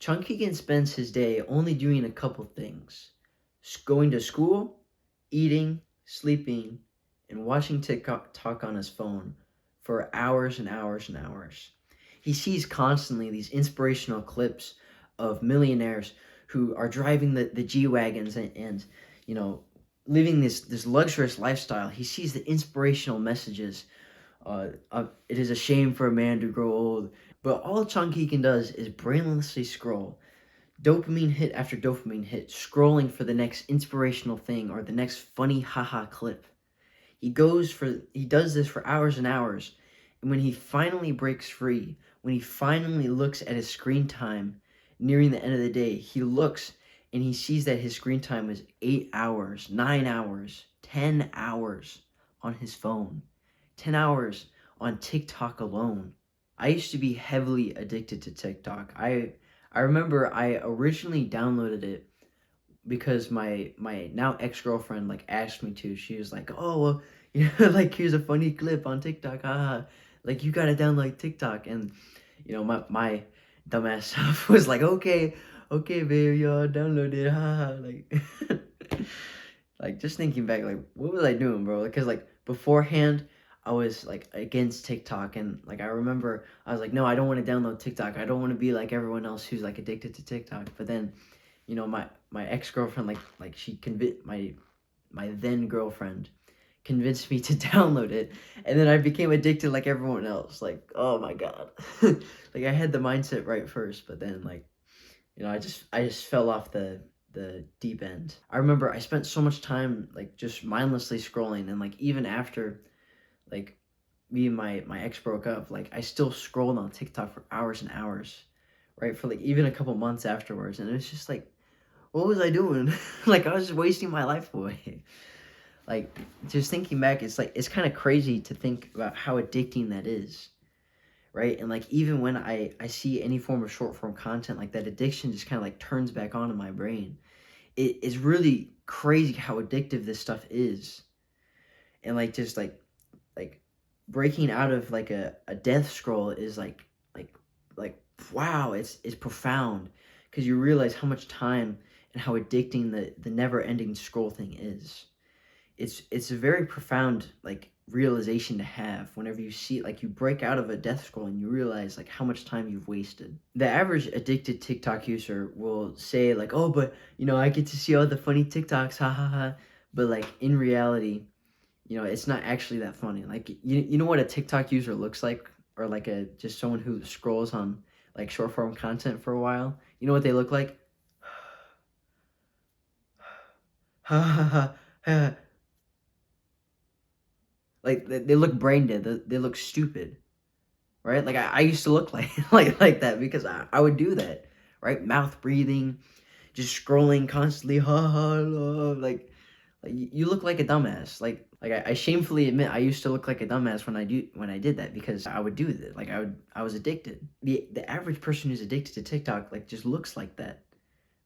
Chunkigan spends his day only doing a couple things: going to school, eating, sleeping, and watching TikTok on his phone for hours and hours and hours. He sees constantly these inspirational clips of millionaires who are driving the G Wagons and, you know, living this luxurious lifestyle. He sees the inspirational messages. It is a shame for a man to grow old. But all Chunkikin does is brainlessly scroll, dopamine hit after dopamine hit, scrolling for the next inspirational thing or the next funny haha clip. He does this for hours and hours. And when he finally breaks free, when he finally looks at his screen time nearing the end of the day, he looks and he sees that his screen time was 8 hours, 9 hours, 10 hours on his phone, 10 hours on TikTok alone. I used to be heavily addicted to TikTok. I remember I originally downloaded it because my now ex-girlfriend like asked me to. She was like, "Oh, well, like here's a funny clip on TikTok. Haha. Like you got to download TikTok." And my dumbass self was like, "Okay, okay, baby, I'll download it." Haha. Like like just thinking back, like what was I doing, bro? Because like beforehand I was like against TikTok, and like I remember I was like, no, I don't want to download TikTok. I don't want to be like everyone else who's like addicted to TikTok. But then, my ex-girlfriend like she convinced my then girlfriend convinced me to download it, and then I became addicted like everyone else. Like, oh my god. Like I had the mindset right first, but then like, I just fell off the deep end. I remember I spent so much time like just mindlessly scrolling, and like even after like me and my ex broke up, like I still scrolled on TikTok for hours and hours, right? For like even a couple months afterwards. And it's just like, what was I doing? Like I was just wasting my life away. Like just thinking back, it's like it's kind of crazy to think about how addicting that is, right? And like even when I see any form of short form content, like that addiction just kind of like turns back on in my brain. It is really crazy how addictive this stuff is. And like just like breaking out of like a death scroll is like wow, it's profound, because you realize how much time and how addicting the never ending scroll thing is. It's a very profound like realization to have whenever you see like you break out of a death scroll and you realize like how much time you've wasted. The average addicted TikTok user will say like, oh, but I get to see all the funny TikToks, ha ha ha. But like in reality, it's not actually that funny. Like you know what a TikTok user looks like, or like a just someone who scrolls on like short form content for a while. You know what they look like? Ha ha ha ha. Like they look brain dead. They look stupid, right? Like I used to look like like that because I would do that, right? Mouth breathing, just scrolling constantly. Ha ha. Like you look like a dumbass. Like I shamefully admit I used to look like a dumbass when I did that, because I would do that. Like I was addicted. The average person who's addicted to TikTok like just looks like that,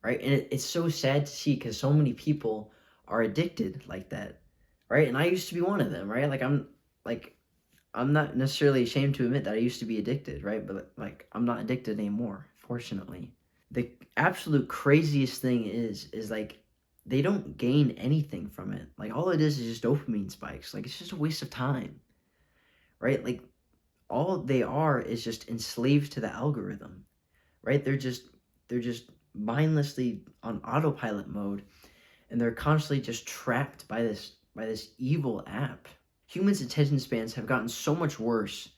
right? And it's so sad to see because so many people are addicted like that, right? And I used to be one of them, right? Like I'm not necessarily ashamed to admit that I used to be addicted, right? But like I'm not addicted anymore, fortunately. The absolute craziest thing is like they don't gain anything from it. Like all it is just dopamine spikes. Like it's just a waste of time, right? Like all they are is just enslaved to the algorithm, right? They're just mindlessly on autopilot mode, and they're constantly just trapped by this evil app. Humans' attention spans have gotten so much worse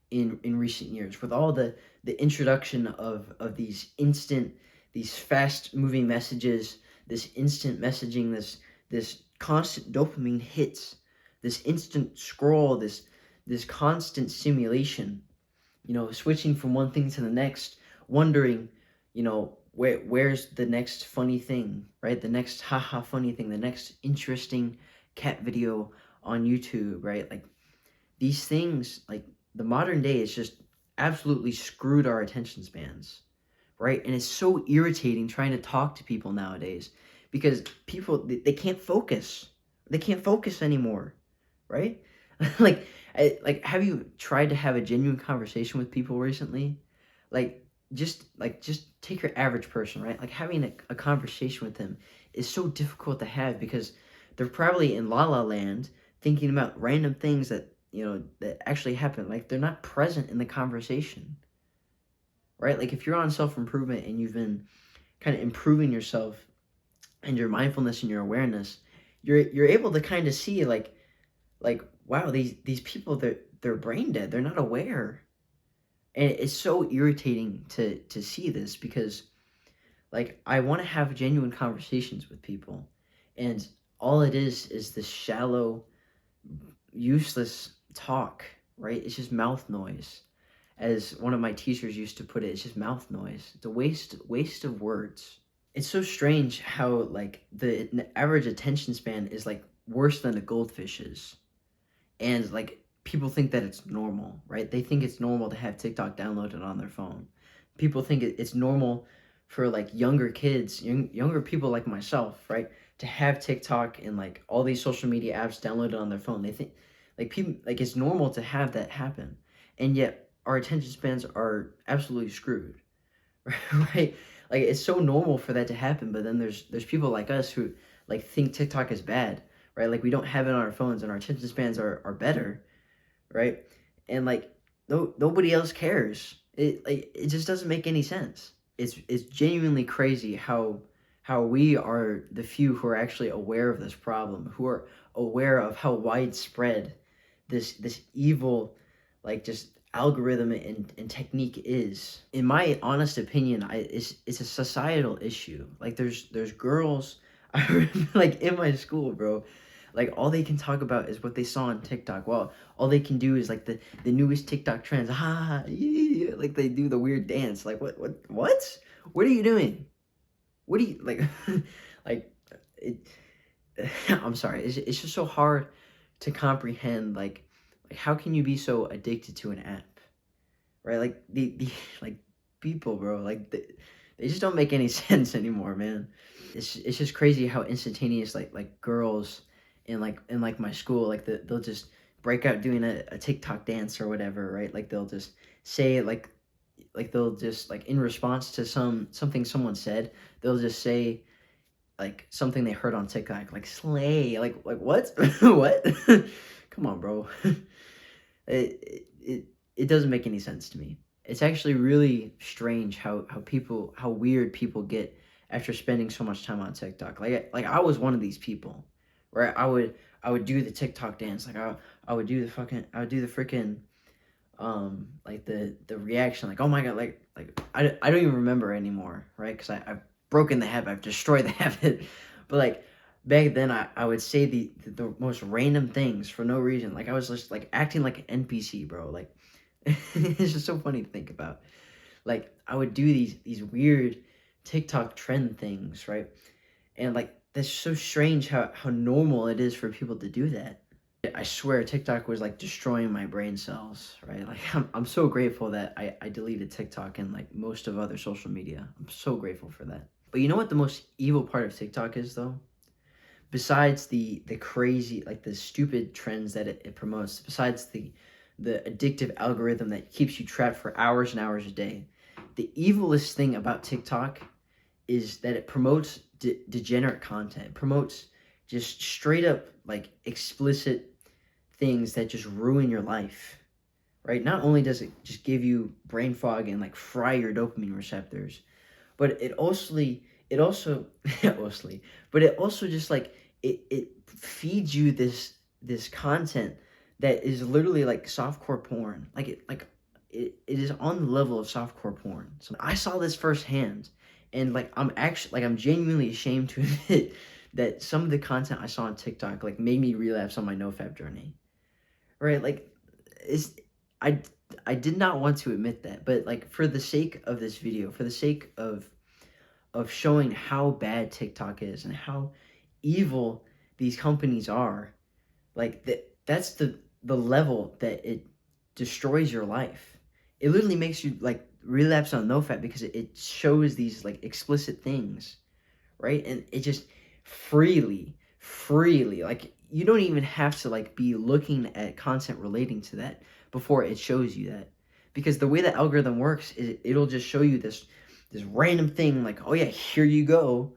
in recent years with all the introduction of these fast moving messages, this instant messaging, this constant dopamine hits, this instant scroll, this constant stimulation, switching from one thing to the next, wondering, where's the next funny thing, right? The next haha funny thing, the next interesting cat video on YouTube, right? Like these things, like the modern day is just absolutely screwed our attention spans, right? And it's so irritating trying to talk to people nowadays because people they can't focus. They can't focus anymore, right? like have you tried to have a genuine conversation with people recently? Like just take your average person, right? Like having a conversation with them is so difficult to have because they're probably in la la land thinking about random things that that actually happen. Like they're not present in the conversation, right? Like if you're on self-improvement and you've been kind of improving yourself and your mindfulness and your awareness, you're able to kind of see like wow, these people, they're brain dead, they're not aware. And it's so irritating to see this because like I want to have genuine conversations with people, and all it is this shallow, useless talk, right? It's just mouth noise. As one of my teachers used to put it, it's just mouth noise. It's a waste of words. It's so strange how like the average attention span is like worse than a goldfish's, and like people think that it's normal, right? They think it's normal to have TikTok downloaded on their phone. People think it's normal for like younger kids, younger people like myself, right, to have TikTok and like all these social media apps downloaded on their phone. They think like people like it's normal to have that happen, and yet our attention spans are absolutely screwed, right? Like it's so normal for that to happen, but then there's people like us who like think TikTok is bad, right? Like we don't have it on our phones and our attention spans are better, right? And like nobody else cares. It just doesn't make any sense. It's genuinely crazy how we are the few who are actually aware of this problem, who are aware of how widespread this evil like just algorithm and technique is. In my honest opinion, it's a societal issue. Like there's girls I remember like in my school, bro, like all they can talk about is what they saw on TikTok. Well, all they can do is like the newest TikTok trends. Ha, yeah, like they do the weird dance. Like what? What are you doing? What do you like? Like it. I'm sorry. It's just so hard to comprehend. Like how can you be so addicted to an app, right? Like the like people, bro. Like they just don't make any sense anymore, man. It's just crazy how instantaneous like girls in like my school like they'll just break out doing a TikTok dance or whatever, right? Like they'll just say like they'll just like in response to something someone said, they'll just say like something they heard on TikTok, like slay, like what? What? Come on, bro. It doesn't make any sense to me. It's actually really strange how weird people get after spending so much time on TikTok. Like I was one of these people, right? I would do the TikTok dance. Like I would do the freaking like the reaction, like oh my god, like I don't even remember anymore, right? Because I've broken the habit, I've destroyed the habit. But like back then I would say the most random things for no reason. Like I was just like acting like an NPC, bro. Like it's just so funny to think about. Like I would do these weird TikTok trend things, right? And like that's so strange how normal it is for people to do that. I swear TikTok was like destroying my brain cells, right? Like I'm so grateful that I deleted TikTok and like most of other social media. I'm so grateful for that. But you know what the most evil part of TikTok is though? Besides the crazy like the stupid trends that it promotes, besides the addictive algorithm that keeps you trapped for hours and hours a day, the evilest thing about TikTok is that it promotes degenerate content. It promotes just straight up like explicit things that just ruin your life, right? Not only does it just give you brain fog and like fry your dopamine receptors, but it also mostly, but it also just like it feeds you this content that is literally like softcore porn. It is on the level of softcore porn. So I saw this firsthand, and like I'm genuinely ashamed to admit that some of the content I saw on TikTok like made me relapse on my nofap journey. Right? Like it's I I did not want to admit that, but like for the sake of this video, for the sake of showing how bad TikTok is and how evil these companies are, like that's the level that it destroys your life. It literally makes you like relapse on nofap because it shows these like explicit things, right? And it just freely, like you don't even have to like be looking at content relating to that before it shows you that. because the way the algorithm works is it'll just show you this random thing like, oh yeah, here you go,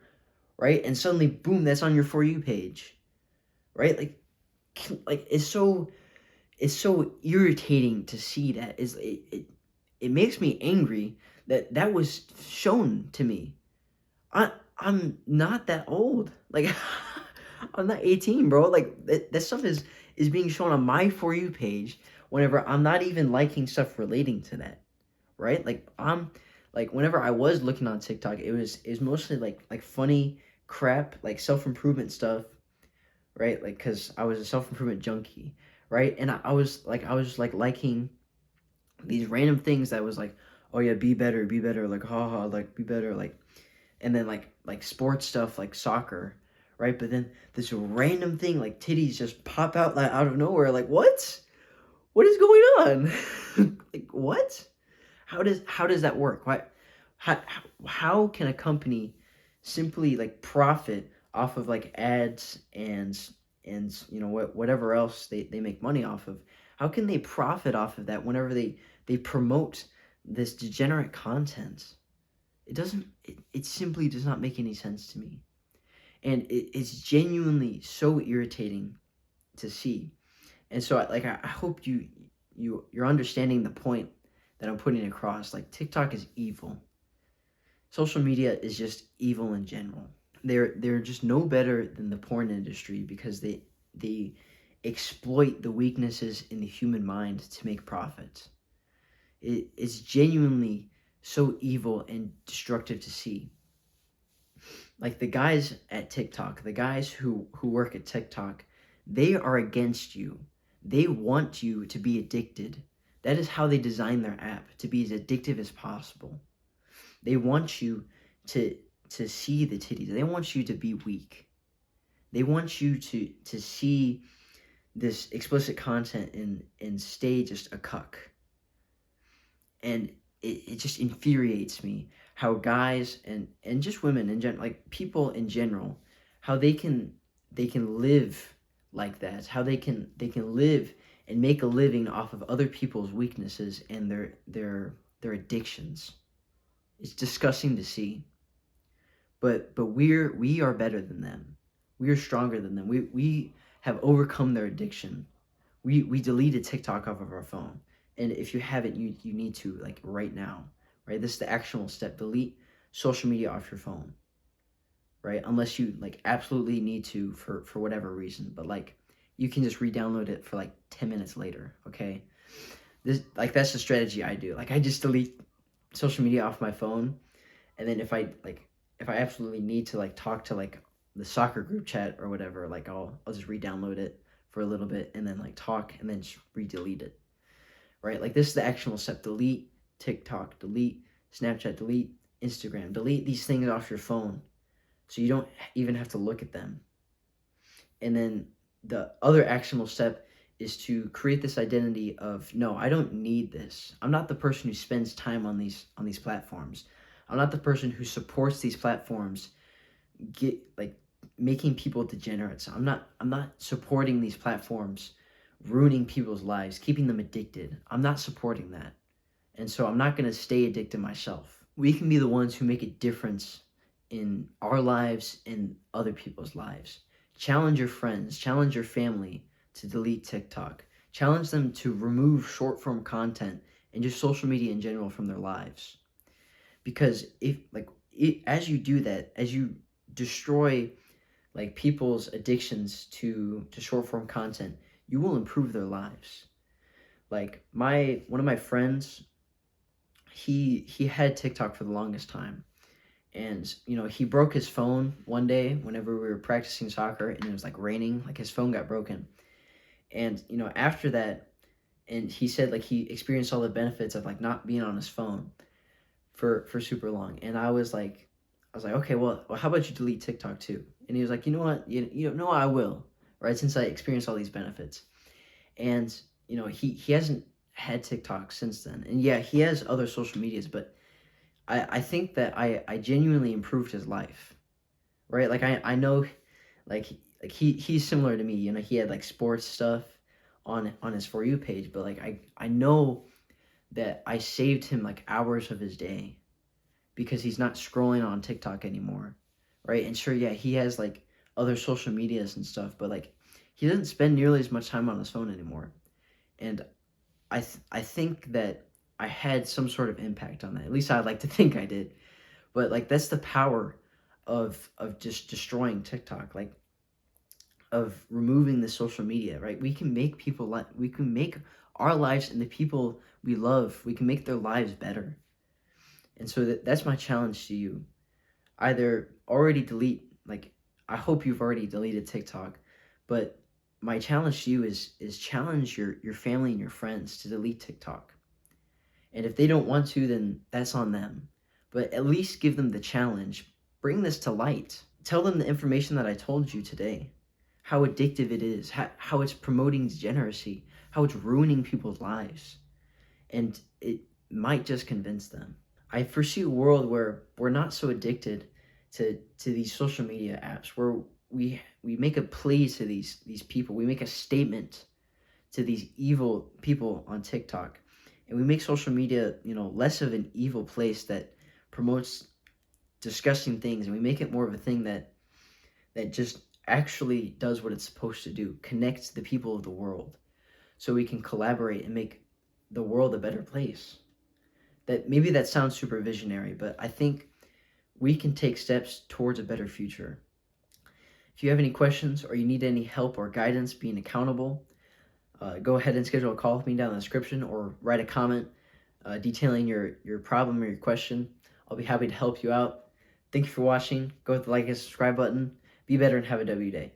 right? And suddenly, boom, that's on your For You page, right? Like it's so irritating to see that. It makes me angry that that was shown to me. I'm not that old. Like I'm not 18, bro. Like that stuff is being shown on my For You page whenever I'm not even liking stuff relating to that, right? Like I'm like whenever I was looking on TikTok, it was mostly like funny crap, like self-improvement stuff, right? Like cuz I was a self-improvement junkie, right? And I was liking these random things that was like, "Oh yeah, be better, like haha, like be better, like." And then like sports stuff like soccer, right? But then this random thing like titties just pop out like out of nowhere. Like what is going on? Like what? How does that work? How can a company simply like profit off of like ads and whatever else they make money off of? How can they profit off of that whenever they promote this degenerate content? It simply does not make any sense to me. And it's genuinely so irritating to see. And so I hope you're understanding the point that I'm putting across. Like TikTok is evil. Social media is just evil in general. They're just no better than the porn industry because they exploit the weaknesses in the human mind to make profits. It's genuinely so evil and destructive to see. Like the guys at TikTok, the guys who work at TikTok, they are against you. They want you to be addicted. That is how they design their app, to be as addictive as possible. They want you to see the titties. They want you to be weak. They want you to see this explicit content and stay just a cuck. And it just infuriates me how guys and just women in general, like people in general, how they can live like that, how they can live and make a living off of other people's weaknesses and their addictions. It's disgusting to see. But we are better than them. We are stronger than them. We have overcome their addiction. We deleted TikTok off of our phone. And if you haven't, you need to, like, right now, right? This is the actual step. Delete social media off your phone, right? Unless you like absolutely need to for whatever reason. But like you can just re-download it for like 10 minutes later, okay? That's the strategy I do. Like I just delete social media off my phone, and then if I absolutely need to like talk to like the soccer group chat or whatever, like I'll just re-download it for a little bit and then like talk and then just re-delete it. Right? Like this is the actionable step. Delete TikTok, delete Snapchat, delete Instagram, delete these things off your phone so you don't even have to look at them. And then the other actionable step is to create this identity of, no, I don't need this. I'm not the person who spends time on these platforms. I'm not the person who supports these platforms making people degenerates. I'm not supporting these platforms ruining people's lives, keeping them addicted. I'm not supporting that. And so I'm not going to stay addicted myself. We can be the ones who make a difference in our lives and other people's lives. Challenge your friends, challenge your family to delete TikTok. Challenge them to remove short form content and just social media in general from their lives. Because as you do that, as you destroy like people's addictions to short form content, you will improve their lives. Like one of my friends, he had TikTok for the longest time. And he broke his phone one day whenever we were practicing soccer and it was like raining, like his phone got broken. And after that, and he said like he experienced all the benefits of like not being on his phone for super long. And I was like, okay, well how about you delete TikTok too? And he was like, you know what, I will, right? Since I experienced all these benefits. And he hasn't had TikTok since then. And yeah, he has other social medias, but I think that I genuinely improved his life, right? Like I know, like he's similar to me. He had like sports stuff on his For You page, but like I know that I saved him like hours of his day because he's not scrolling on TikTok anymore, right? And sure, yeah, he has like other social medias and stuff, but like he doesn't spend nearly as much time on his phone anymore. And I think that I had some sort of impact on that. At least I'd like to think I did. But like that's the power of just destroying TikTok, like of removing the social media, right? We can make we can make our lives and the people we love, we can make their lives better. And so that's my challenge to you. Either already delete, like I hope you've already deleted TikTok, but my challenge to you is challenge your family and your friends to delete TikTok. And if they don't want to, then that's on them. But at least give them the challenge. Bring this to light. Tell them the information that I told you today. How addictive it is, how it's promoting degeneracy, how it's ruining people's lives. And it might just convince them. I foresee a world where we're not so addicted to these social media apps, where we make a plea to these people. We make a statement to these evil people on TikTok. And we make social media, less of an evil place that promotes disgusting things, and we make it more of a thing that just actually does what it's supposed to do, connects the people of the world, so we can collaborate and make the world a better place. That sounds super visionary, but I think we can take steps towards a better future. If you have any questions or you need any help or guidance being accountable, go ahead and schedule a call with me down in the description, or write a comment detailing your problem or your question. I'll be happy to help you out. Thank you for watching. Go hit the like and subscribe button. Be better and have a W day.